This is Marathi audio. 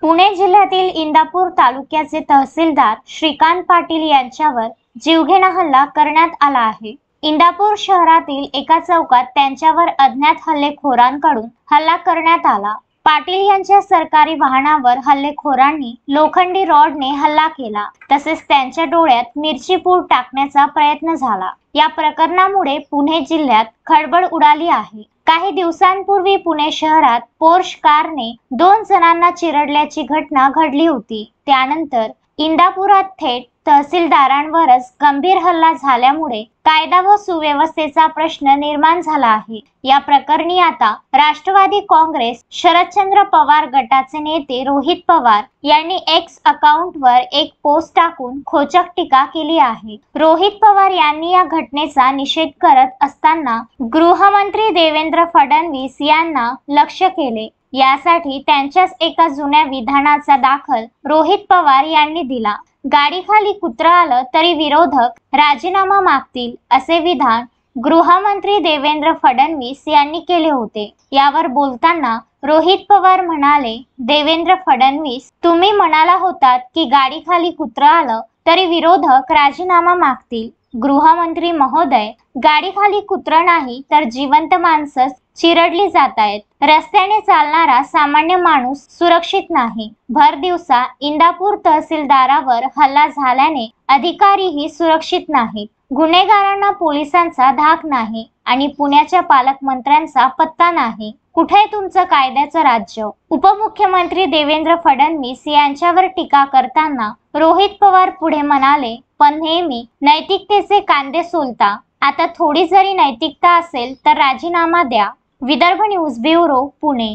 पुणे जिल्ह्यातील इंदापूर तालुक्याचे तहसीलदार श्रीकांत पाटील यांच्यावर जीवघेणा हल्ला करण्यात आला आहे। इंदापूर शहरातील एका चौकात त्यांच्यावर अज्ञात हल्लेखोरांकडून हल्ला करण्यात आला। पाटील यांच्या सरकारी वाहनावर हल्लेखोरांनी लोखंडी रॉडने हल्ला केला, तसेच त्यांच्या डोळ्यात मिरची पूड टाकण्याचा प्रयत्न झाला। या प्रकरणामुळे पुणे जिल्ह्यात खळबळ उडाली आहे। काही दिवसांपूर्वी पुणे शहरात पोर्श कारने 2 जणांना चिरडल्याची घटना घडली होती। त्यानंतर इंदापुरात थेट तहसीलदारांवरच गंभीर हल्ला झाल्यामुळे कायदा व सुव्यवस्थेचा प्रश्न निर्माण झाला आहे। या प्रकरणी आता राष्ट्रवादी काँग्रेस शरदचंद्र पवार गटाचे नेते रोहित पवार यांनी एक्स अकाउंटवर एक पोस्ट टाकून खोचक टीका केली आहे। रोहित पवार यांनी या घटनेचा निषेध करत असताना गृहमंत्री देवेंद्र फडणवीस यांना लक्ष्य केले। यासाठी त्यांच्याच एका जुन्या विधानाचा दाखल रोहित पवार यांनी दिला। गाडीखाली कुत्रा आलं तरी विरोधक राजीनामा मागतील, असे विधान गृहमंत्री देवेंद्र फडणवीस यांनी केले होते। यावर बोलताना रोहित पवार म्हणाले, देवेंद्र फडणवीस, तुम्ही म्हणाला होतात की गाडीखाली कुत्रा आलं तरी विरोधक राजीनामा मागतील। गृहमंत्री महोदय, गाडीखाली कुत्रा नाही तर जिवंत माणसं चिरडली जात आहेत। रस्त्याने चालणारा सामान्य माणूस सुरक्षित नाही। भर दिवसा इंदापूर तहसीलदारावर हल्ला झाल्याने अधिकारीही सुरक्षित नाहीत। गुन्हेगारांना पोलिसांचा धाक नाही आणि पुण्याच्या पालकमंत्र्यांचा पत्ता नाही। कुठे तुमचं कायद्याचं राज्य? उपमुख्यमंत्री देवेंद्र फडणवीस यांच्यावर टीका करताना रोहित पवार पुढे म्हणाले, पण नेहमी नैतिकतेचे कांदे सोलता। आता थोडी जरी नैतिकता असेल तर राजीनामा द्या। Vidarbha news bureau, Pune.